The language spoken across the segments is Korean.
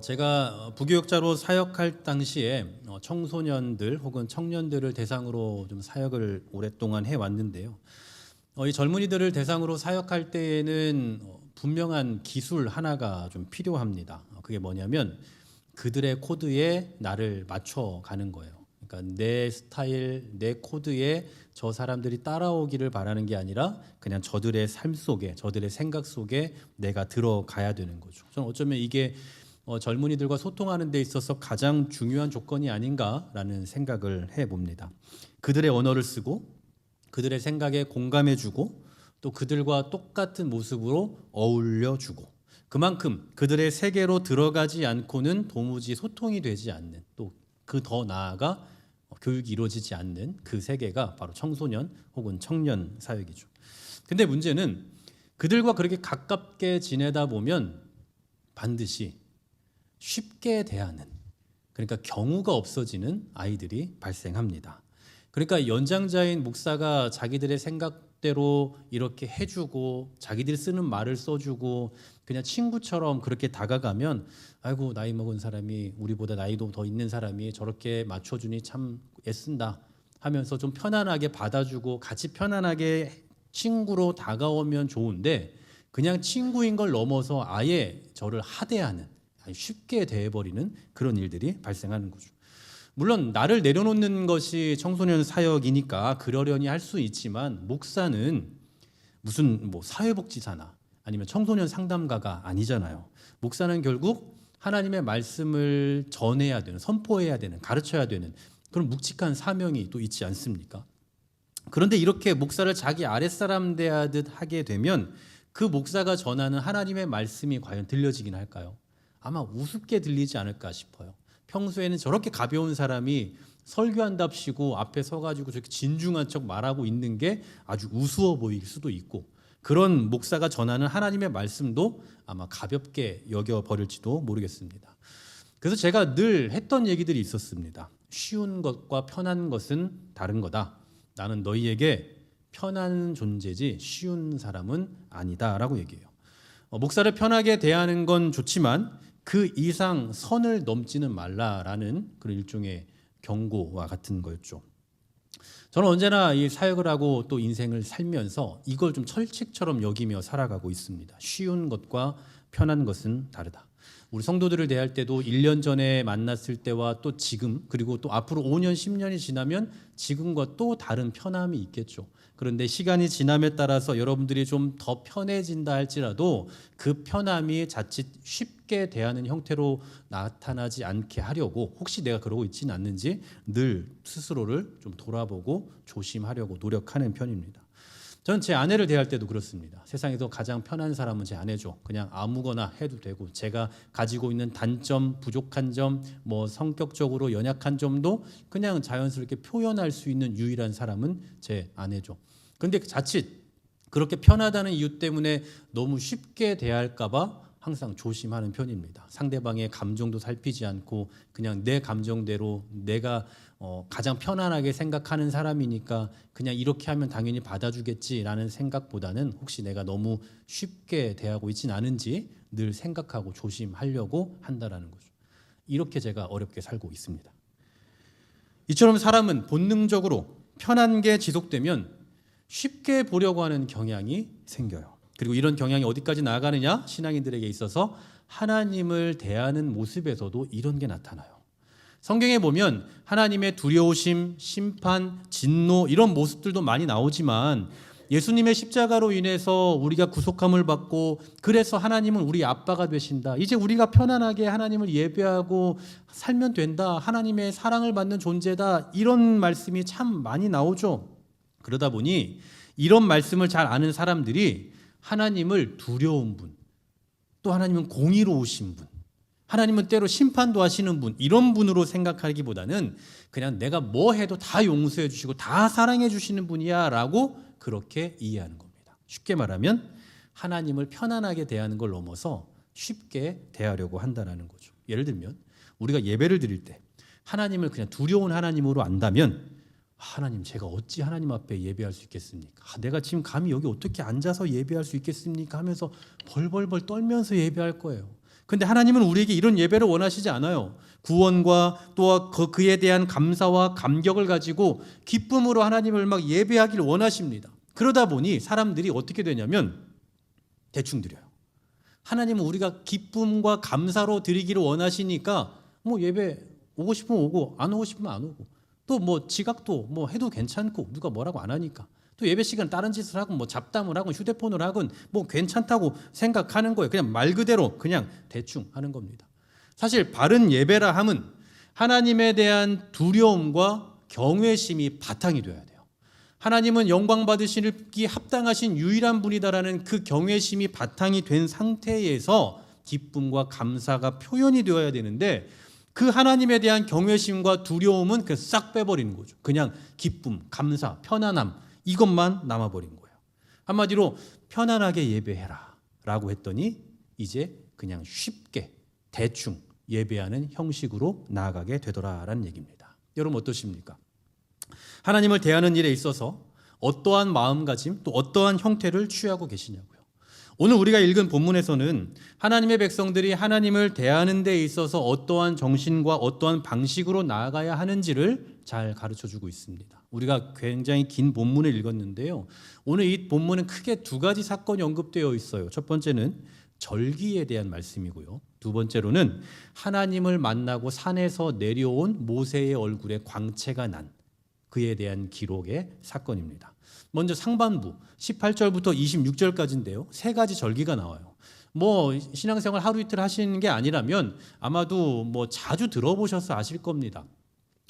제가 부교육자로 사역할 당시에 청소년들 혹은 청년들을 대상으로 좀 사역을 오랫동안 해왔는데요. 이 젊은이들을 대상으로 사역할 때에는 분명한 기술 하나가 좀 필요합니다. 그게 뭐냐면 그들의 코드에 나를 맞춰가는 거예요. 그러니까 내 스타일, 내 코드에 저 사람들이 따라오기를 바라는 게 아니라 그냥 저들의 삶 속에, 저들의 생각 속에 내가 들어가야 되는 거죠. 저는 어쩌면 이게 젊은이들과 소통하는 데 있어서 가장 중요한 조건이 아닌가라는 생각을 해봅니다. 그들의 언어를 쓰고 그들의 생각에 공감해주고 또 그들과 똑같은 모습으로 어울려주고 그만큼 그들의 세계로 들어가지 않고는 도무지 소통이 되지 않는 또 그 더 나아가 교육이 이루어지지 않는 그 세계가 바로 청소년 혹은 청년 사역이죠. 근데 문제는 그들과 그렇게 가깝게 지내다 보면 반드시 쉽게 대하는, 그러니까 경우가 없어지는 아이들이 발생합니다. 그러니까 연장자인 목사가 자기들의 생각대로 이렇게 해주고 자기들이 쓰는 말을 써주고 그냥 친구처럼 그렇게 다가가면 아이고 나이 먹은 사람이, 우리보다 나이도 더 있는 사람이 저렇게 맞춰주니 참 애쓴다 하면서 좀 편안하게 받아주고 같이 편안하게 친구로 다가오면 좋은데, 그냥 친구인 걸 넘어서 아예 저를 하대하는, 쉽게 대해버리는 그런 일들이 발생하는 거죠. 물론 나를 내려놓는 것이 청소년 사역이니까 그러려니 할 수 있지만, 목사는 무슨 사회복지사나 아니면 청소년 상담가가 아니잖아요. 목사는 결국 하나님의 말씀을 전해야 되는, 선포해야 되는, 가르쳐야 되는 그런 묵직한 사명이 또 있지 않습니까? 그런데 이렇게 목사를 자기 아랫사람 대하듯 하게 되면 그 목사가 전하는 하나님의 말씀이 과연 들려지긴 할까요? 아마 우습게 들리지 않을까 싶어요. 평소에는 저렇게 가벼운 사람이 설교한답시고 앞에 서가지고 저렇게 진중한 척 말하고 있는 게 아주 우스워 보일 수도 있고, 그런 목사가 전하는 하나님의 말씀도 아마 가볍게 여겨버릴지도 모르겠습니다. 그래서 제가 늘 했던 얘기들이 있었습니다. 쉬운 것과 편한 것은 다른 거다. 나는 너희에게 편한 존재지 쉬운 사람은 아니다라고 얘기해요. 목사를 편하게 대하는 건 좋지만 그 이상 선을 넘지는 말라라는 그런 일종의 경고와 같은 거였죠. 저는 언제나 이 사역을 하고 또 인생을 살면서 이걸 좀 철칙처럼 여기며 살아가고 있습니다. 쉬운 것과 편한 것은 다르다. 우리 성도들을 대할 때도 1년 전에 만났을 때와 또 지금, 그리고 또 앞으로 5년, 10년이 지나면 지금과 또 다른 편함이 있겠죠. 그런데 시간이 지남에 따라서 여러분들이 좀 더 편해진다 할지라도 그 편함이 자칫 쉽게 대하는 형태로 나타나지 않게 하려고, 혹시 내가 그러고 있지는 않는지 늘 스스로를 좀 돌아보고 조심하려고 노력하는 편입니다. 저는 제 아내를 대할 때도 그렇습니다. 세상에서 가장 편한 사람은 제 아내죠. 그냥 아무거나 해도 되고, 제가 가지고 있는 단점, 부족한 점, 성격적으로 연약한 점도 그냥 자연스럽게 표현할 수 있는 유일한 사람은 제 아내죠. 그런데 자칫 그렇게 편하다는 이유 때문에 너무 쉽게 대할까 봐 항상 조심하는 편입니다. 상대방의 감정도 살피지 않고 그냥 내 감정대로 내가 가장 편안하게 생각하는 사람이니까 그냥 이렇게 하면 당연히 받아주겠지라는 생각보다는 혹시 내가 너무 쉽게 대하고 있진 않은지 늘 생각하고 조심하려고 한다라는 거죠. 이렇게 제가 어렵게 살고 있습니다. 이처럼 사람은 본능적으로 편한 게 지속되면 쉽게 보려고 하는 경향이 생겨요. 그리고 이런 경향이 어디까지 나아가느냐? 신앙인들에게 있어서 하나님을 대하는 모습에서도 이런 게 나타나요. 성경에 보면 하나님의 두려우심, 심판, 진노 이런 모습들도 많이 나오지만, 예수님의 십자가로 인해서 우리가 구속함을 받고 그래서 하나님은 우리 아빠가 되신다, 이제 우리가 편안하게 하나님을 예배하고 살면 된다, 하나님의 사랑을 받는 존재다, 이런 말씀이 참 많이 나오죠. 그러다 보니 이런 말씀을 잘 아는 사람들이 하나님을 두려운 분, 또 하나님은 공의로우신 분, 하나님은 때로 심판도 하시는 분, 이런 분으로 생각하기보다는 그냥 내가 뭐 해도 다 용서해 주시고 다 사랑해 주시는 분이야 라고 그렇게 이해하는 겁니다. 쉽게 말하면 하나님을 편안하게 대하는 걸 넘어서 쉽게 대하려고 한다는 거죠. 예를 들면 우리가 예배를 드릴 때 하나님을 그냥 두려운 하나님으로 안다면, 하나님 제가 어찌 하나님 앞에 예배할 수 있겠습니까? 내가 지금 감히 여기 어떻게 앉아서 예배할 수 있겠습니까? 하면서 벌벌벌 떨면서 예배할 거예요. 근데 하나님은 우리에게 이런 예배를 원하시지 않아요. 구원과 또 그에 대한 감사와 감격을 가지고 기쁨으로 하나님을 막 예배하길 원하십니다. 그러다 보니 사람들이 어떻게 되냐면 대충 드려요. 하나님은 우리가 기쁨과 감사로 드리기를 원하시니까 뭐 예배 오고 싶으면 오고 안 오고 싶으면 안 오고, 또 뭐 지각도 뭐 해도 괜찮고 누가 뭐라고 안 하니까, 또 예배 시간 다른 짓을 하고 뭐 잡담을 하고 휴대폰을 하건 뭐 괜찮다고 생각하는 거예요. 그냥 말 그대로 그냥 대충 하는 겁니다. 사실 바른 예배라 함은 하나님에 대한 두려움과 경외심이 바탕이 되어야 돼요. 하나님은 영광 받으시기 합당하신 유일한 분이다라는 그 경외심이 바탕이 된 상태에서 기쁨과 감사가 표현이 되어야 되는데, 그 하나님에 대한 경외심과 두려움은 그 싹 빼버리는 거죠. 그냥 기쁨, 감사, 편안함 이것만 남아버린 거예요. 한마디로 편안하게 예배해라 라고 했더니 이제 그냥 쉽게 대충 예배하는 형식으로 나아가게 되더라라는 얘기입니다. 여러분 어떠십니까? 하나님을 대하는 일에 있어서 어떠한 마음가짐 또 어떠한 형태를 취하고 계시냐고요. 오늘 우리가 읽은 본문에서는 하나님의 백성들이 하나님을 대하는 데 있어서 어떠한 정신과 어떠한 방식으로 나아가야 하는지를 잘 가르쳐주고 있습니다. 우리가 굉장히 긴 본문을 읽었는데요. 오늘 이 본문은 크게 두 가지 사건이 언급되어 있어요. 첫 번째는 절기에 대한 말씀이고요. 두 번째로는 하나님을 만나고 산에서 내려온 모세의 얼굴에 광채가 난 그에 대한 기록의 사건입니다. 먼저 상반부 18절부터 26절까지인데요. 세 가지 절기가 나와요. 뭐 신앙생활 하루 이틀 하시는 게 아니라면 아마도 뭐 자주 들어보셔서 아실 겁니다.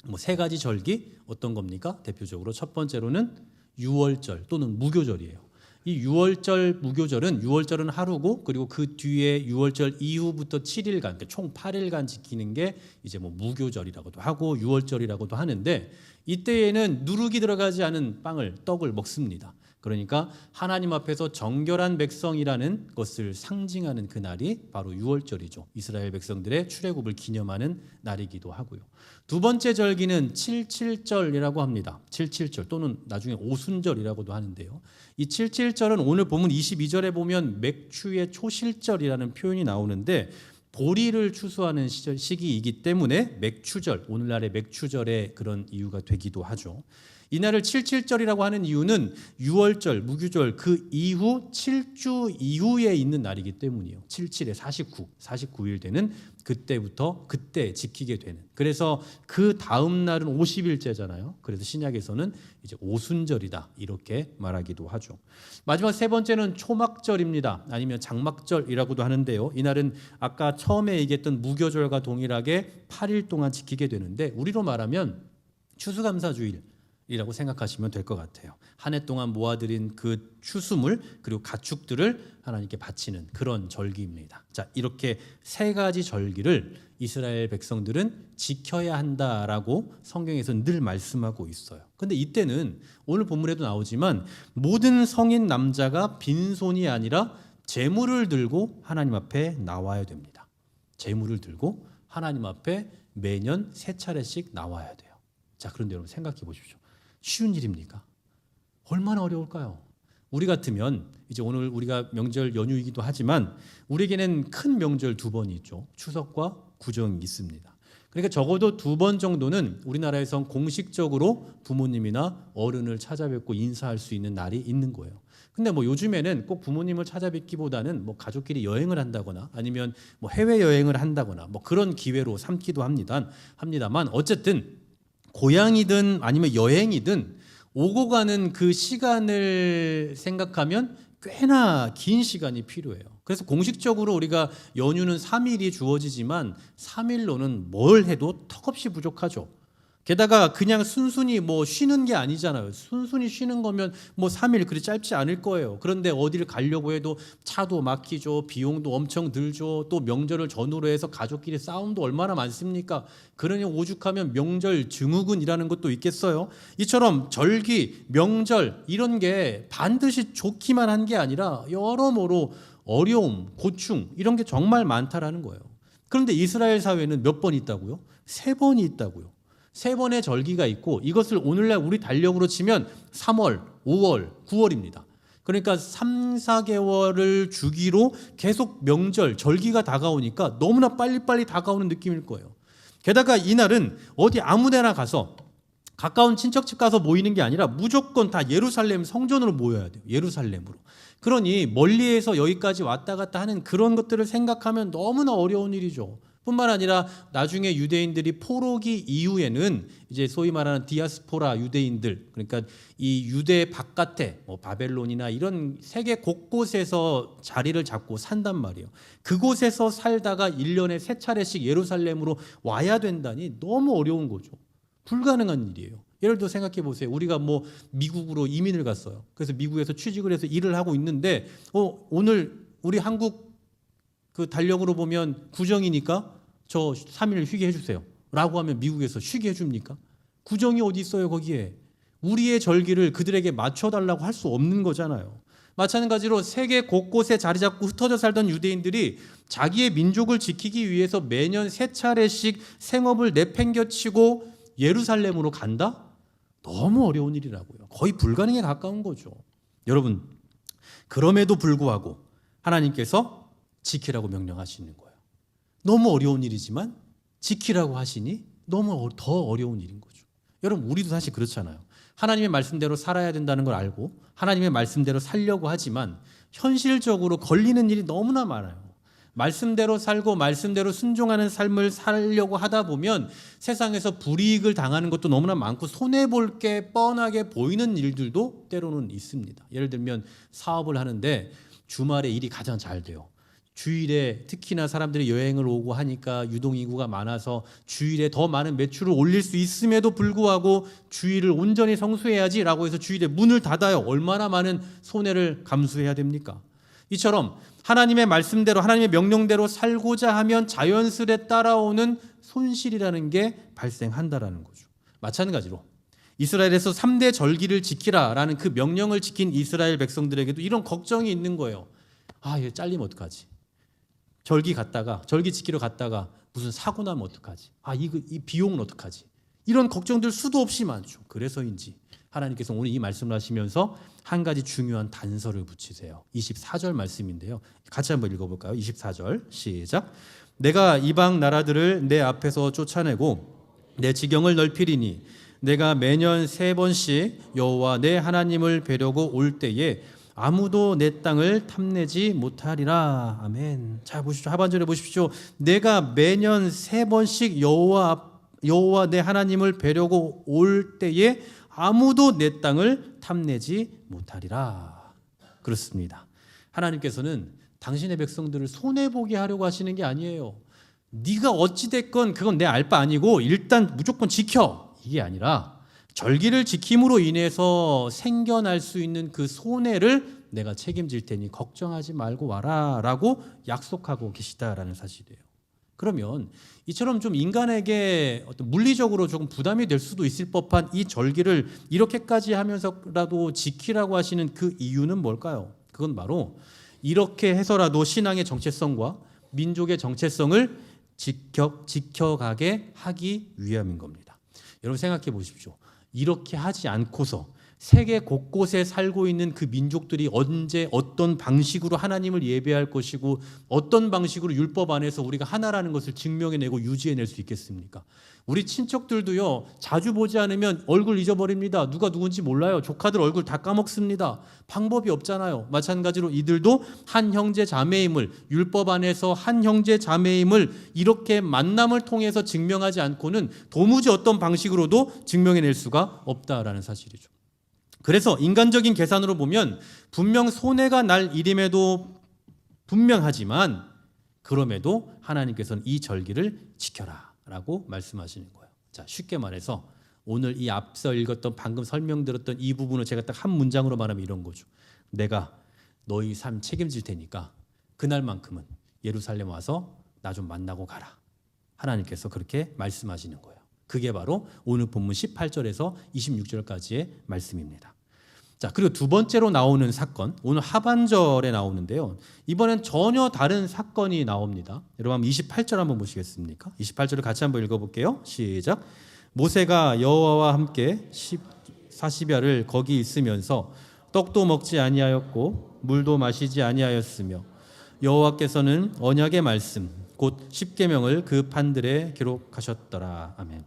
뭐 세 가지 절기 어떤 겁니까? 대표적으로 첫 번째로는 유월절 또는 무교절이에요. 이 유월절 무교절은 6월절은 하루고, 그리고 그 뒤에 유월절 이후부터 7일간, 그러니까 총 8일간 지키는 게 이제 뭐 무교절이라고도 하고 유월절이라고도 하는데, 이때에는 누룩이 들어가지 않은 떡을 먹습니다. 그러니까 하나님 앞에서 정결한 백성이라는 것을 상징하는 그 날이 바로 유월절이죠. 이스라엘 백성들의 출애굽을 기념하는 날이기도 하고요. 두 번째 절기는 칠칠절이라고 합니다. 칠칠절 또는 나중에 오순절이라고도 하는데요. 이 칠칠절은 오늘 본문 22절에 보면 맥추의 초실절이라는 표현이 나오는데, 보리를 추수하는 시기이기 때문에 맥추절, 오늘날의 맥추절의 그런 이유가 되기도 하죠. 이날을 칠칠절이라고 하는 이유는 유월절, 무교절 그 이후 7주 이후에 있는 날이기 때문이에요. 77에 49일 되는 그때 지키게 되는. 그래서 그 다음 날은 50일째잖아요. 그래서 신약에서는 이제 오순절이다 이렇게 말하기도 하죠. 마지막 세 번째는 초막절입니다. 아니면 장막절이라고도 하는데요. 이날은 아까 처음에 얘기했던 무교절과 동일하게 8일 동안 지키게 되는데, 우리로 말하면 추수감사주일 이라고 생각하시면 될 것 같아요. 한 해 동안 모아들인 그 추수물 그리고 가축들을 하나님께 바치는 그런 절기입니다. 자, 이렇게 세 가지 절기를 이스라엘 백성들은 지켜야 한다라고 성경에서 늘 말씀하고 있어요. 근데 이때는 오늘 본문에도 나오지만 모든 성인 남자가 빈손이 아니라 제물을 들고 하나님 앞에 나와야 됩니다. 제물을 들고 하나님 앞에 매년 3차례씩 나와야 돼요. 자, 그런데 여러분 생각해 보십시오. 쉬운 일입니까? 얼마나 어려울까요? 우리 같으면 이제 오늘 우리가 명절 연휴이기도 하지만 우리에게는 큰 명절 2번이 있죠. 추석과 구정이 있습니다. 그러니까 적어도 2번 정도는 우리나라에선 공식적으로 부모님이나 어른을 찾아뵙고 인사할 수 있는 날이 있는 거예요. 근데 뭐 요즘에는 꼭 부모님을 찾아뵙기보다는 뭐 가족끼리 여행을 한다거나 아니면 뭐 해외 여행을 한다거나 뭐 그런 기회로 삼기도 합니다만 어쨌든 고향이든 아니면 여행이든 오고 가는 그 시간을 생각하면 꽤나 긴 시간이 필요해요. 그래서 공식적으로 우리가 연휴는 3일이 주어지지만 3일로는 뭘 해도 턱없이 부족하죠. 게다가 그냥 순순히 뭐 쉬는 게 아니잖아요. 순순히 쉬는 거면 뭐 3일 그리 짧지 않을 거예요. 그런데 어디를 가려고 해도 차도 막히죠. 비용도 엄청 들죠. 또 명절을 전후로 해서 가족끼리 싸움도 얼마나 많습니까? 그러니 오죽하면 명절 증후군이라는 것도 있겠어요. 이처럼 절기, 명절 이런 게 반드시 좋기만 한 게 아니라 여러모로 어려움, 고충 이런 게 정말 많다라는 거예요. 그런데 이스라엘 사회는 몇 번 있다고요? 3번이 있다고요. 3번의 절기가 있고, 이것을 오늘날 우리 달력으로 치면 3월, 5월, 9월입니다. 그러니까 3, 4개월을 주기로 계속 명절, 절기가 다가오니까 너무나 빨리빨리 다가오는 느낌일 거예요. 게다가 이날은 어디 아무데나 가서 가까운 친척집 가서 모이는 게 아니라 무조건 다 예루살렘 성전으로 모여야 돼요. 예루살렘으로. 그러니 멀리에서 여기까지 왔다 갔다 하는 그런 것들을 생각하면 너무나 어려운 일이죠. 뿐만 아니라 나중에 유대인들이 포로기 이후에는 이제 소위 말하는 디아스포라 유대인들, 그러니까 이 유대 바깥에 바벨론이나 이런 세계 곳곳에서 자리를 잡고 산단 말이에요. 그곳에서 살다가 1년에 3차례씩 예루살렘으로 와야 된다니 너무 어려운 거죠. 불가능한 일이에요. 예를 들어 생각해 보세요. 우리가 미국으로 이민을 갔어요. 그래서 미국에서 취직을 해서 일을 하고 있는데 오늘 우리 한국 그 달력으로 보면 구정이니까 저 3일 쉬게 해주세요 라고 하면 미국에서 쉬게 해줍니까? 구정이 어디 있어요 거기에. 우리의 절기를 그들에게 맞춰달라고 할 수 없는 거잖아요. 마찬가지로 세계 곳곳에 자리 잡고 흩어져 살던 유대인들이 자기의 민족을 지키기 위해서 매년 3차례씩 생업을 내팽겨치고 예루살렘으로 간다? 너무 어려운 일이라고요. 거의 불가능에 가까운 거죠. 여러분, 그럼에도 불구하고 하나님께서 지키라고 명령하시는 거예요. 너무 어려운 일이지만 지키라고 하시니 너무 더 어려운 일인 거죠. 여러분, 우리도 사실 그렇잖아요. 하나님의 말씀대로 살아야 된다는 걸 알고 하나님의 말씀대로 살려고 하지만 현실적으로 걸리는 일이 너무나 많아요. 말씀대로 살고 말씀대로 순종하는 삶을 살려고 하다 보면 세상에서 불이익을 당하는 것도 너무나 많고 손해볼 게 뻔하게 보이는 일들도 때로는 있습니다. 예를 들면 사업을 하는데 주말에 일이 가장 잘 돼요. 주일에 특히나 사람들이 여행을 오고 하니까 유동인구가 많아서 주일에 더 많은 매출을 올릴 수 있음에도 불구하고 주일을 온전히 성수해야지라고 해서 주일에 문을 닫아요. 얼마나 많은 손해를 감수해야 됩니까? 이처럼 하나님의 말씀대로 하나님의 명령대로 살고자 하면 자연스레 따라오는 손실이라는 게 발생한다라는 거죠. 마찬가지로 이스라엘에서 3대 절기를 지키라라는 그 명령을 지킨 이스라엘 백성들에게도 이런 걱정이 있는 거예요. 얘 잘리면 어떡하지? 절기 지키러 갔다가 무슨 사고 나면 어떡하지? 이 비용은 어떡하지? 이런 걱정들 수도 없이 많죠. 그래서인지 하나님께서 오늘 이 말씀을 하시면서 한 가지 중요한 단서를 붙이세요. 24절 말씀인데요. 같이 한번 읽어볼까요? 24절 시작. 내가 이방 나라들을 내 앞에서 쫓아내고 내 지경을 넓히리니 내가 매년 3번씩 여호와 내 하나님을 뵈려고 올 때에 아무도 내 땅을 탐내지 못하리라. 아멘. 자, 보십시오. 하반절에 보십시오. 내가 매년 3번씩 여호와 내 하나님을 뵈려고 올 때에 아무도 내 땅을 탐내지 못하리라. 그렇습니다. 하나님께서는 당신의 백성들을 손해보게 하려고 하시는 게 아니에요. 네가 어찌됐건 그건 내 알 바 아니고 일단 무조건 지켜. 이게 아니라 절기를 지킴으로 인해서 생겨날 수 있는 그 손해를 내가 책임질 테니 걱정하지 말고 와라 라고 약속하고 계시다라는 사실이에요. 그러면 이처럼 좀 인간에게 어떤 물리적으로 조금 부담이 될 수도 있을 법한 이 절기를 이렇게까지 하면서라도 지키라고 하시는 그 이유는 뭘까요? 그건 바로 이렇게 해서라도 신앙의 정체성과 민족의 정체성을 지켜가게 하기 위함인 겁니다. 여러분 생각해 보십시오. 이렇게 하지 않고서 세계 곳곳에 살고 있는 그 민족들이 언제 어떤 방식으로 하나님을 예배할 것이고 어떤 방식으로 율법 안에서 우리가 하나라는 것을 증명해내고 유지해낼 수 있겠습니까? 우리 친척들도요, 자주 보지 않으면 얼굴 잊어버립니다. 누가 누군지 몰라요. 조카들 얼굴 다 까먹습니다. 방법이 없잖아요. 마찬가지로 이들도 한 형제 자매임을, 율법 안에서 한 형제 자매임을 이렇게 만남을 통해서 증명하지 않고는 도무지 어떤 방식으로도 증명해낼 수가 없다라는 사실이죠. 그래서 인간적인 계산으로 보면 분명 손해가 날 일임에도 분명하지만 그럼에도 하나님께서는 이 절기를 지켜라 라고 말씀하시는 거예요. 자, 쉽게 말해서 오늘 이 앞서 읽었던 방금 설명드렸던 이 부분을 제가 딱 한 문장으로 말하면 이런 거죠. 내가 너희 삶 책임질 테니까 그날만큼은 예루살렘 와서 나 좀 만나고 가라. 하나님께서 그렇게 말씀하시는 거예요. 그게 바로 오늘 본문 18절에서 26절까지의 말씀입니다. 자, 그리고 두 번째로 나오는 사건, 오늘 하반절에 나오는데요. 이번엔 전혀 다른 사건이 나옵니다. 여러분 28절 한번 보시겠습니까? 28절을 같이 한번 읽어볼게요. 시작. 모세가 여호와와 함께 40야를 거기 있으면서 떡도 먹지 아니하였고 물도 마시지 아니하였으며 여호와께서는 언약의 말씀 곧 십계명을 그 판들에 기록하셨더라. 아멘.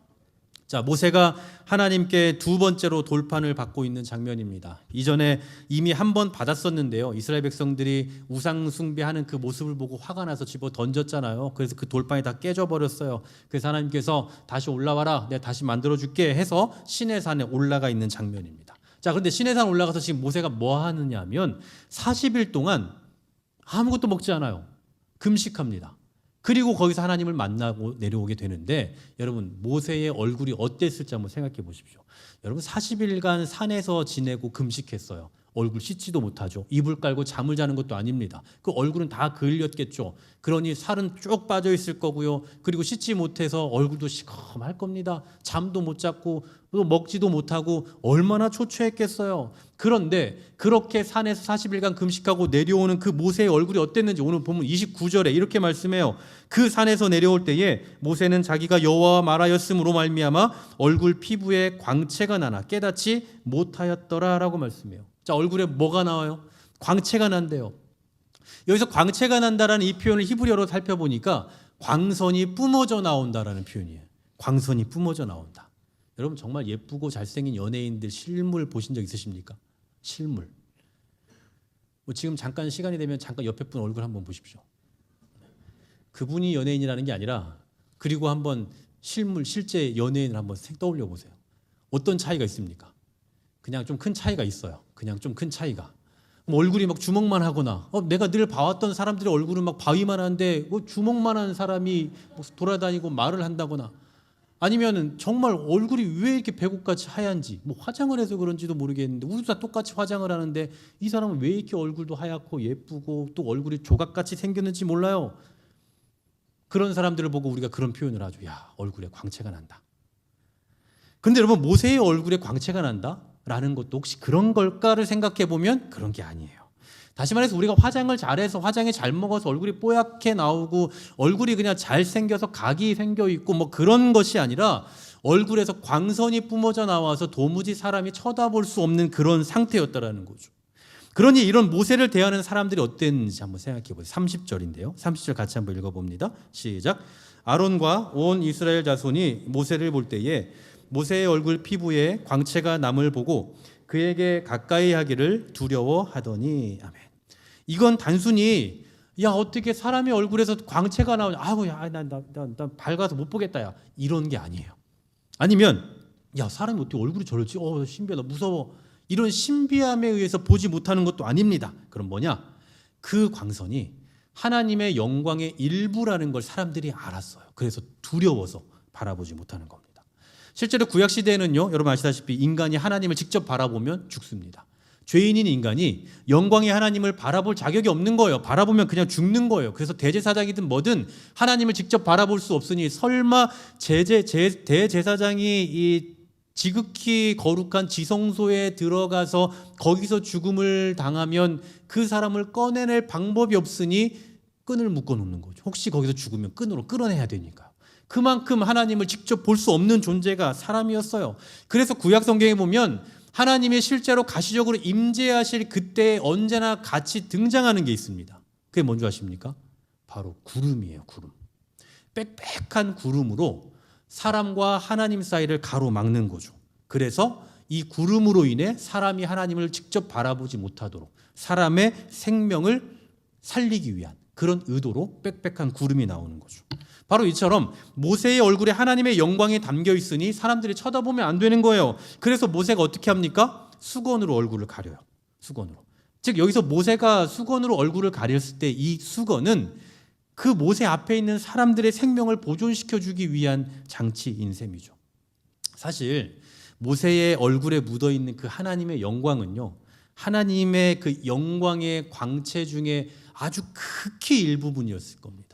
자, 모세가 하나님께 두 번째로 돌판을 받고 있는 장면입니다. 이전에 이미 한 번 받았었는데요. 이스라엘 백성들이 우상 숭배하는 그 모습을 보고 화가 나서 집어 던졌잖아요. 그래서 그 돌판이 다 깨져버렸어요. 그래서 하나님께서 다시 올라와라, 내가 다시 만들어줄게 해서 시내산에 올라가 있는 장면입니다. 자, 그런데 시내산 올라가서 지금 모세가 뭐 하느냐 하면 40일 동안 아무것도 먹지 않아요. 금식합니다. 그리고 거기서 하나님을 만나고 내려오게 되는데, 여러분 모세의 얼굴이 어땠을지 한번 생각해 보십시오. 여러분 40일간 산에서 지내고 금식했어요. 얼굴 씻지도 못하죠. 이불 깔고 잠을 자는 것도 아닙니다. 그 얼굴은 다 그을렸겠죠. 그러니 살은 쭉 빠져 있을 거고요. 그리고 씻지 못해서 얼굴도 시커멀 겁니다. 잠도 못 잤고 또 먹지도 못하고 얼마나 초췌했겠어요. 그런데 그렇게 산에서 40일간 금식하고 내려오는 그 모세의 얼굴이 어땠는지 오늘 보면 29절에 이렇게 말씀해요. 그 산에서 내려올 때에 모세는 자기가 여호와와 말하였으므로 말미암아 얼굴 피부에 광채가 나나 깨닫지 못하였더라라고 말씀해요. 자, 얼굴에 뭐가 나와요? 광채가 난대요. 여기서 광채가 난다라는 이 표현을 히브리어로 살펴보니까 광선이 뿜어져 나온다라는 표현이에요. 광선이 뿜어져 나온다. 여러분 정말 예쁘고 잘생긴 연예인들 실물 보신 적 있으십니까? 실물. 지금 잠깐 시간이 되면 잠깐 옆에 분 얼굴 한번 보십시오. 그분이 연예인이라는 게 아니라 그리고 한번 실물 실제 연예인을 한번 떠올려 보세요. 어떤 차이가 있습니까? 그냥 좀 큰 차이가 있어요. 그냥 좀 큰 차이가. 얼굴이 막 주먹만 하거나 내가 늘 봐왔던 사람들의 얼굴은 막 바위만 한데 주먹만 한 사람이 돌아다니고 말을 한다거나, 아니면은 정말 얼굴이 왜 이렇게 배꼽같이 하얀지, 화장을 해서 그런지도 모르겠는데 우리도 다 똑같이 화장을 하는데 이 사람은 왜 이렇게 얼굴도 하얗고 예쁘고 또 얼굴이 조각같이 생겼는지 몰라요. 그런 사람들을 보고 우리가 그런 표현을 하죠. 야, 얼굴에 광채가 난다. 그런데 여러분 모세의 얼굴에 광채가 난다? 라는 것도 혹시 그런 걸까를 생각해 보면 그런 게 아니에요. 다시 말해서 우리가 화장을 잘해서 화장이 잘 먹어서 얼굴이 뽀얗게 나오고 얼굴이 그냥 잘생겨서 각이 생겨 있고 그런 것이 아니라 얼굴에서 광선이 뿜어져 나와서 도무지 사람이 쳐다볼 수 없는 그런 상태였다라는 거죠. 그러니 이런 모세를 대하는 사람들이 어땠는지 한번 생각해 보세요. 30절인데요. 30절 같이 한번 읽어봅니다. 시작. 아론과 온 이스라엘 자손이 모세를 볼 때에 모세의 얼굴 피부에 광채가 남을 보고 그에게 가까이 하기를 두려워하더니. 아멘. 이건 단순히 야 어떻게 사람의 얼굴에서 광채가 나오냐, 아우 야난 밝아서 못 보겠다 야 이런 게 아니에요. 아니면 야 사람이 어떻게 얼굴이 저렇지, 신비하다, 무서워, 이런 신비함에 의해서 보지 못하는 것도 아닙니다. 그럼 뭐냐? 그 광선이 하나님의 영광의 일부라는 걸 사람들이 알았어요. 그래서 두려워서 바라보지 못하는 겁니다. 실제로 구약 시대에는요, 여러분 아시다시피 인간이 하나님을 직접 바라보면 죽습니다. 죄인인 인간이 영광의 하나님을 바라볼 자격이 없는 거예요. 바라보면 그냥 죽는 거예요. 그래서 대제사장이든 뭐든 하나님을 직접 바라볼 수 없으니 설마 대제사장이 이 지극히 거룩한 지성소에 들어가서 거기서 죽음을 당하면 그 사람을 꺼내낼 방법이 없으니 끈을 묶어 놓는 거죠. 혹시 거기서 죽으면 끈으로 끌어내야 되니까요. 그만큼 하나님을 직접 볼 수 없는 존재가 사람이었어요. 그래서 구약 성경에 보면 하나님이 실제로 가시적으로 임재하실 그때 언제나 같이 등장하는 게 있습니다. 그게 뭔지 아십니까? 바로 구름이에요. 구름. 빽빽한 구름으로 사람과 하나님 사이를 가로막는 거죠. 그래서 이 구름으로 인해 사람이 하나님을 직접 바라보지 못하도록 사람의 생명을 살리기 위한 그런 의도로 빽빽한 구름이 나오는 거죠. 바로 이처럼 모세의 얼굴에 하나님의 영광이 담겨 있으니 사람들이 쳐다보면 안 되는 거예요. 그래서 모세가 어떻게 합니까? 수건으로 얼굴을 가려요. 수건으로. 즉 여기서 모세가 수건으로 얼굴을 가렸을 때 이 수건은 그 모세 앞에 있는 사람들의 생명을 보존시켜주기 위한 장치인 셈이죠. 사실 모세의 얼굴에 묻어있는 그 하나님의 영광은요, 하나님의 그 영광의 광채 중에 아주 극히 일부분이었을 겁니다.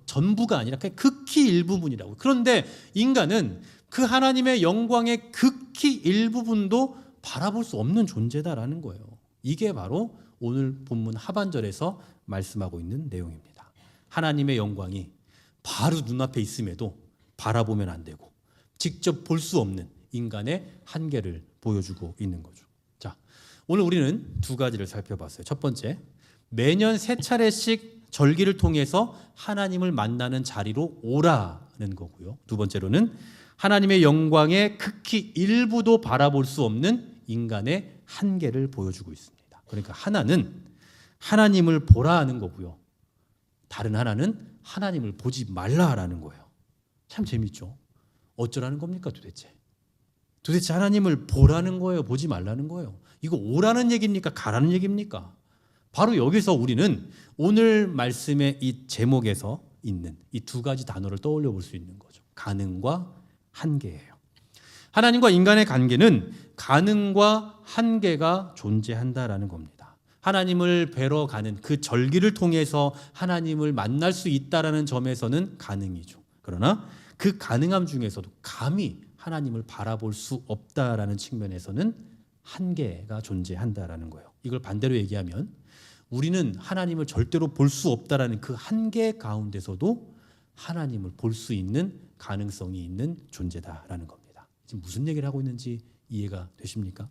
전부가 아니라 그냥 극히 일부분이라고. 그런데 인간은 그 하나님의 영광의 극히 일부분도 바라볼 수 없는 존재다라는 거예요. 이게 바로 오늘 본문 하반절에서 말씀하고 있는 내용입니다. 하나님의 영광이 바로 눈앞에 있음에도 바라보면 안 되고 직접 볼 수 없는 인간의 한계를 보여주고 있는 거죠. 자, 오늘 우리는 두 가지를 살펴봤어요. 첫 번째, 매년 세 차례씩 절기를 통해서 하나님을 만나는 자리로 오라는 거고요. 두 번째로는 하나님의 영광의 극히 일부도 바라볼 수 없는 인간의 한계를 보여주고 있습니다. 그러니까 하나는 하나님을 보라 하는 거고요. 다른 하나는 하나님을 보지 말라라는 거예요. 참 재밌죠? 어쩌라는 겁니까 도대체? 도대체 하나님을 보라는 거예요? 보지 말라는 거예요? 이거 오라는 얘기입니까? 가라는 얘기입니까? 바로 여기서 우리는 오늘 말씀의 이 제목에서 있는 이 두 가지 단어를 떠올려 볼 수 있는 거죠. 가능과 한계예요. 하나님과 인간의 관계는 가능과 한계가 존재한다라는 겁니다. 하나님을 뵈러 가는 그 절기를 통해서 하나님을 만날 수 있다라는 점에서는 가능이죠. 그러나 그 가능함 중에서도 감히 하나님을 바라볼 수 없다라는 측면에서는 한계가 존재한다라는 거예요. 이걸 반대로 얘기하면 우리는 하나님을 절대로 볼 수 없다라는 그 한계 가운데서도 하나님을 볼 수 있는 가능성이 있는 존재다라는 겁니다. 지금 무슨 얘기를 하고 있는지 이해가 되십니까?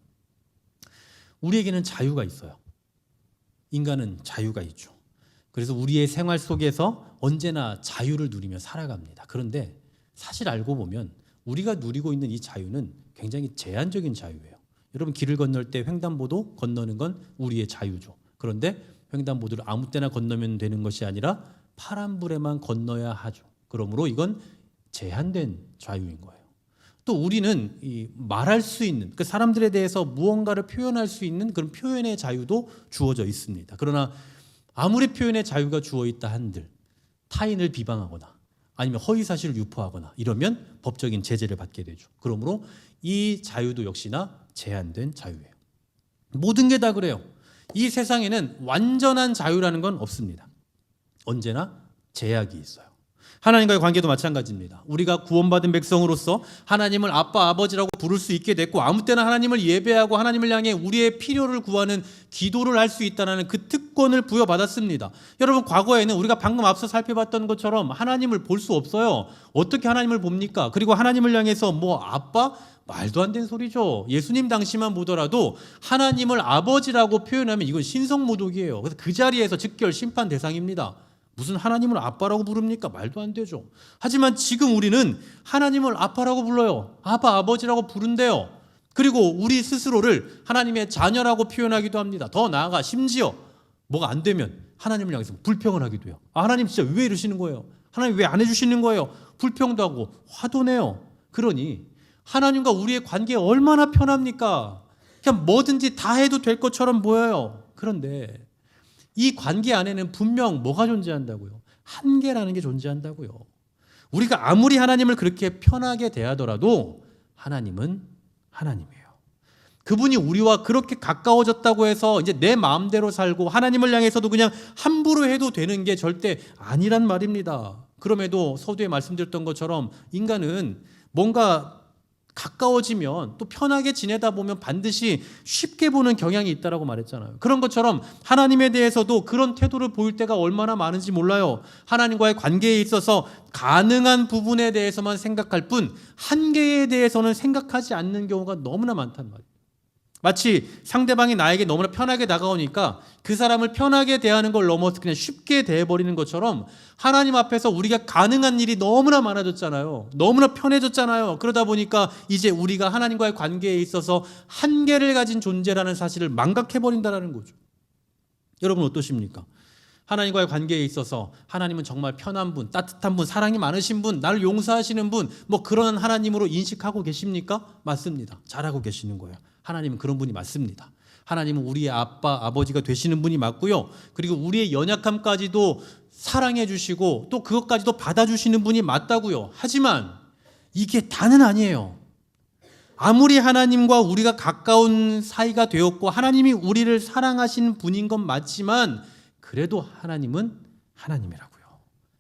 우리에게는 자유가 있어요. 인간은 자유가 있죠. 그래서 우리의 생활 속에서 언제나 자유를 누리며 살아갑니다. 그런데 사실 알고 보면 우리가 누리고 있는 이 자유는 굉장히 제한적인 자유예요. 여러분 길을 건널 때 횡단보도 건너는 건 우리의 자유죠. 그런데 횡단보도를 아무 때나 건너면 되는 것이 아니라 파란불에만 건너야 하죠. 그러므로 이건 제한된 자유인 거예요. 또 우리는 이 말할 수 있는 그 사람들에 대해서 무언가를 표현할 수 있는 그런 표현의 자유도 주어져 있습니다. 그러나 아무리 표현의 자유가 주어 있다 한들 타인을 비방하거나 아니면 허위사실을 유포하거나 이러면 법적인 제재를 받게 되죠. 그러므로 이 자유도 역시나 제한된 자유예요. 모든 게 다 그래요. 이 세상에는 완전한 자유라는 건 없습니다. 언제나 제약이 있어요. 하나님과의 관계도 마찬가지입니다. 우리가 구원받은 백성으로서 하나님을 아빠, 아버지라고 부를 수 있게 됐고 아무 때나 하나님을 예배하고 하나님을 향해 우리의 필요를 구하는 기도를 할 수 있다는 그 특권을 부여받았습니다. 여러분 과거에는 우리가 방금 앞서 살펴봤던 것처럼 하나님을 볼 수 없어요. 어떻게 하나님을 봅니까? 그리고 하나님을 향해서 뭐 아빠? 말도 안 되는 소리죠. 예수님 당시만 보더라도 하나님을 아버지라고 표현하면 이건 신성모독이에요. 그래서 그 자리에서 즉결 심판 대상입니다. 무슨 하나님을 아빠라고 부릅니까? 말도 안 되죠. 하지만 지금 우리는 하나님을 아빠라고 불러요. 아빠, 아버지라고 부른대요. 그리고 우리 스스로를 하나님의 자녀라고 표현하기도 합니다. 더 나아가 심지어 뭐가 안 되면 하나님을 향해서 불평을 하기도 해요. 아, 하나님 진짜 왜 이러시는 거예요? 하나님 왜 안 해주시는 거예요? 불평도 하고 화도 내요. 그러니 하나님과 우리의 관계가 얼마나 편합니까? 그냥 뭐든지 다 해도 될 것처럼 보여요. 그런데 이 관계 안에는 분명 뭐가 존재한다고요? 한계라는 게 존재한다고요. 우리가 아무리 하나님을 그렇게 편하게 대하더라도 하나님은 하나님이에요. 그분이 우리와 그렇게 가까워졌다고 해서 이제 내 마음대로 살고 하나님을 향해서도 그냥 함부로 해도 되는 게 절대 아니란 말입니다. 그럼에도 서두에 말씀드렸던 것처럼 인간은 뭔가 가까워지면 또 편하게 지내다 보면 반드시 쉽게 보는 경향이 있다라고 말했잖아요. 그런 것처럼 하나님에 대해서도 그런 태도를 보일 때가 얼마나 많은지 몰라요. 하나님과의 관계에 있어서 가능한 부분에 대해서만 생각할 뿐 한계에 대해서는 생각하지 않는 경우가 너무나 많단 말이에요. 마치 상대방이 나에게 너무나 편하게 다가오니까 그 사람을 편하게 대하는 걸 넘어서 그냥 쉽게 대해버리는 것처럼 하나님 앞에서 우리가 가능한 일이 너무나 많아졌잖아요. 너무나 편해졌잖아요. 그러다 보니까 이제 우리가 하나님과의 관계에 있어서 한계를 가진 존재라는 사실을 망각해버린다는 거죠. 여러분 어떠십니까? 하나님과의 관계에 있어서 하나님은 정말 편한 분, 따뜻한 분, 사랑이 많으신 분, 나를 용서하시는 분, 뭐 그런 하나님으로 인식하고 계십니까? 맞습니다. 잘하고 계시는 거예요. 하나님은 그런 분이 맞습니다. 하나님은 우리의 아빠, 아버지가 되시는 분이 맞고요. 그리고 우리의 연약함까지도 사랑해 주시고 또 그것까지도 받아주시는 분이 맞다고요. 하지만 이게 다는 아니에요. 아무리 하나님과 우리가 가까운 사이가 되었고 하나님이 우리를 사랑하시는 분인 건 맞지만 그래도 하나님은 하나님이라고요.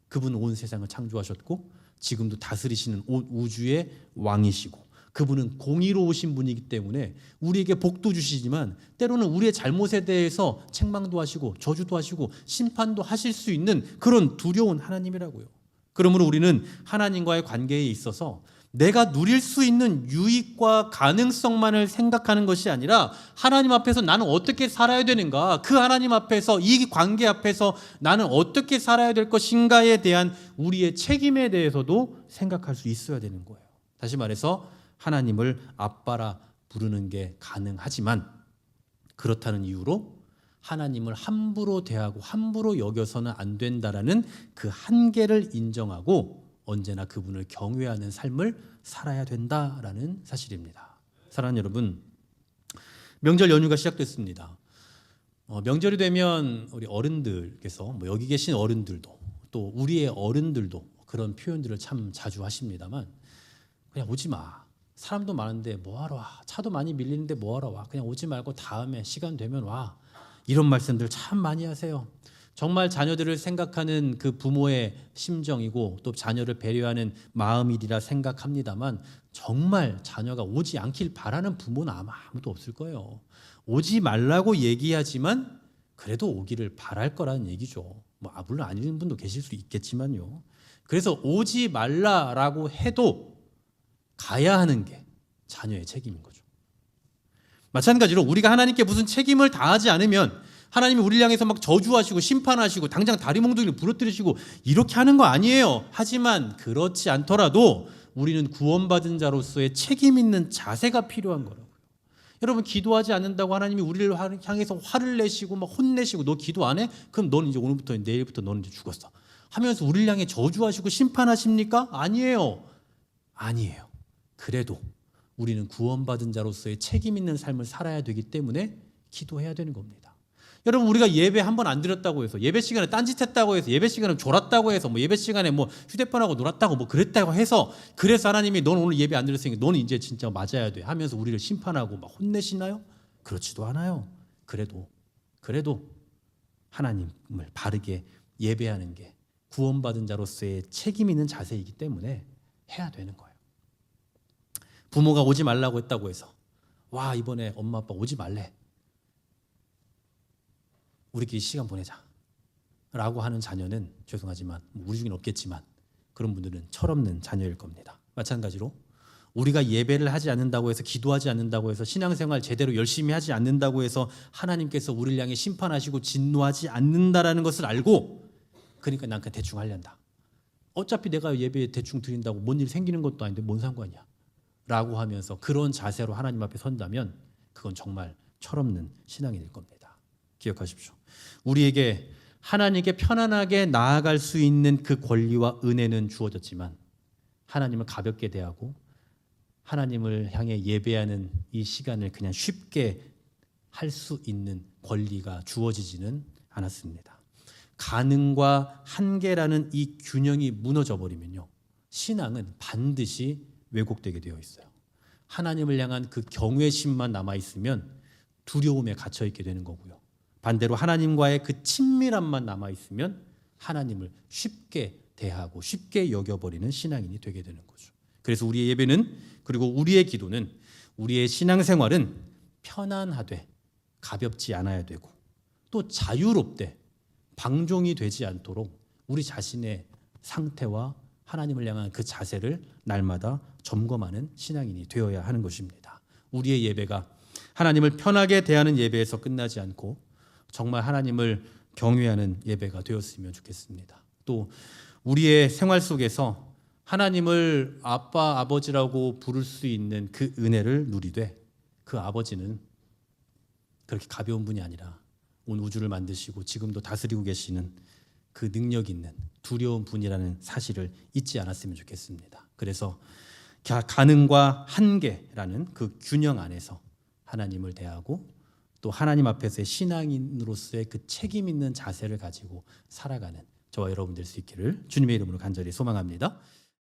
그분은 온 세상을 창조하셨고 지금도 다스리시는 온 우주의 왕이시고 그분은 공의로우신 분이기 때문에 우리에게 복도 주시지만 때로는 우리의 잘못에 대해서 책망도 하시고 저주도 하시고 심판도 하실 수 있는 그런 두려운 하나님이라고요. 그러므로 우리는 하나님과의 관계에 있어서 내가 누릴 수 있는 유익과 가능성만을 생각하는 것이 아니라 하나님 앞에서 나는 어떻게 살아야 되는가, 그 하나님 앞에서, 이 관계 앞에서 나는 어떻게 살아야 될 것인가에 대한 우리의 책임에 대해서도 생각할 수 있어야 되는 거예요. 다시 말해서 하나님을 아빠라 부르는 게 가능하지만 그렇다는 이유로 하나님을 함부로 대하고 함부로 여겨서는 안 된다라는 그 한계를 인정하고 언제나 그분을 경외하는 삶을 살아야 된다라는 사실입니다. 사랑하는 여러분, 명절 연휴가 시작됐습니다. 명절이 되면 우리 어른들께서 여기 계신 어른들도 또 우리의 어른들도 그런 표현들을 참 자주 하십니다만, 그냥 오지 마. 사람도 많은데 뭐하러 와. 차도 많이 밀리는데 뭐하러 와. 그냥 오지 말고 다음에 시간 되면 와. 이런 말씀들 참 많이 하세요. 정말 자녀들을 생각하는 그 부모의 심정이고 또 자녀를 배려하는 마음이리라 생각합니다만, 정말 자녀가 오지 않길 바라는 부모는 아마 아무도 없을 거예요. 오지 말라고 얘기하지만 그래도 오기를 바랄 거라는 얘기죠. 물론 아닌 분도 계실 수 있겠지만요. 그래서 오지 말라라고 해도 가야 하는 게 자녀의 책임인 거죠. 마찬가지로 우리가 하나님께 무슨 책임을 다하지 않으면 하나님이 우리를 향해서 막 저주하시고 심판하시고 당장 다리 몽둥이를 부러뜨리시고 이렇게 하는 거 아니에요. 하지만 그렇지 않더라도 우리는 구원받은 자로서의 책임 있는 자세가 필요한 거라고요. 여러분, 기도하지 않는다고 하나님이 우리를 향해서 화를 내시고 막 혼내시고 너 기도 안 해? 그럼 너는 이제 오늘부터 내일부터 너는 이제 죽었어 하면서 우리를 향해 저주하시고 심판하십니까? 아니에요. 아니에요. 그래도 우리는 구원받은 자로서의 책임 있는 삶을 살아야 되기 때문에 기도해야 되는 겁니다. 여러분, 우리가 예배 한 번 안 드렸다고 해서, 예배 시간에 딴짓했다고 해서, 예배 시간에 졸았다고 해서, 예배 시간에 휴대폰하고 놀았다고 그랬다고 해서, 그래서 하나님이 너는 오늘 예배 안 드렸으니까 너는 이제 진짜 맞아야 돼 하면서 우리를 심판하고 막 혼내시나요? 그렇지도 않아요. 그래도 하나님을 바르게 예배하는 게 구원받은 자로서의 책임 있는 자세이기 때문에 해야 되는 거예요. 부모가 오지 말라고 했다고 해서 와, 이번에 엄마 아빠 오지 말래, 우리끼리 시간 보내자 라고 하는 자녀는, 죄송하지만 우리 중엔 없겠지만 그런 분들은 철없는 자녀일 겁니다. 마찬가지로 우리가 예배를 하지 않는다고 해서, 기도하지 않는다고 해서, 신앙생활 제대로 열심히 하지 않는다고 해서 하나님께서 우리를 향해 심판하시고 진노하지 않는다라는 것을 알고, 그러니까 난 그냥 대충 하련다, 어차피 내가 예배 대충 드린다고 뭔 일 생기는 것도 아닌데 뭔 상관이야 라고 하면서 그런 자세로 하나님 앞에 선다면 그건 정말 철없는 신앙이 될 겁니다. 기억하십시오. 우리에게 하나님께 편안하게 나아갈 수 있는 그 권리와 은혜는 주어졌지만 하나님을 가볍게 대하고 하나님을 향해 예배하는 이 시간을 그냥 쉽게 할 수 있는 권리가 주어지지는 않았습니다. 가능과 한계라는 이 균형이 무너져 버리면요, 신앙은 반드시 왜곡되게 되어 있어요. 하나님을 향한 그 경외심만 남아있으면 두려움에 갇혀있게 되는 거고요. 반대로 하나님과의 그 친밀함만 남아있으면 하나님을 쉽게 대하고 쉽게 여겨버리는 신앙인이 되게 되는 거죠. 그래서 우리의 예배는, 그리고 우리의 기도는, 우리의 신앙생활은 편안하되 가볍지 않아야 되고 또 자유롭되 방종이 되지 않도록 우리 자신의 상태와 하나님을 향한 그 자세를 날마다 점검하는 신앙인이 되어야 하는 것입니다. 우리의 예배가 하나님을 편하게 대하는 예배에서 끝나지 않고 정말 하나님을 경외하는 예배가 되었으면 좋겠습니다. 또 우리의 생활 속에서 하나님을 아빠, 아버지라고 부를 수 있는 그 은혜를 누리되, 그 아버지는 그렇게 가벼운 분이 아니라 온 우주를 만드시고 지금도 다스리고 계시는 그 능력 있는 두려운 분이라는 사실을 잊지 않았으면 좋겠습니다. 그래서 가능과 한계라는 그 균형 안에서 하나님을 대하고 또 하나님 앞에서의 신앙인으로서의 그 책임 있는 자세를 가지고 살아가는 저와 여러분 될 수 있기를 주님의 이름으로 간절히 소망합니다.